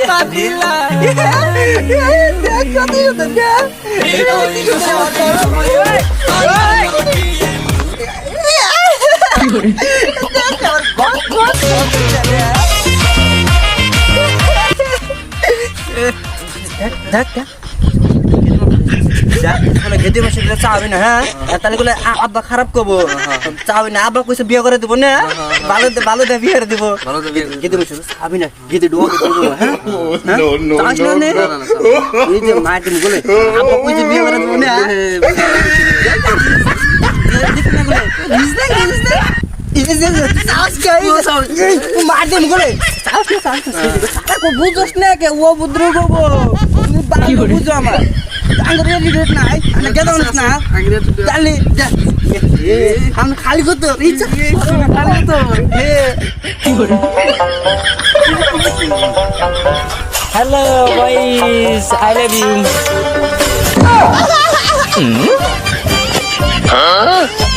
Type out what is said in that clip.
Padilla. খেতে বসে চাবি না হ্যাঁ তাহলে বলে আব্বা খারাপ করবো চাবি না আব্বা কইছে বিয়ে করে দিব না ভালো ভালো দিয়ে বিয়ে করে দিব খেতে বসে চাবি না খেতে ডোয়া হ্যাঁ এই যে মাটি বলে আব্বা কইছে বিয়ে করে দিব না মাটি বলে বুঝোস না কে ও বুদ্র করবো বুঝো আমার খালি করতো Hello boys, I love you. Huh?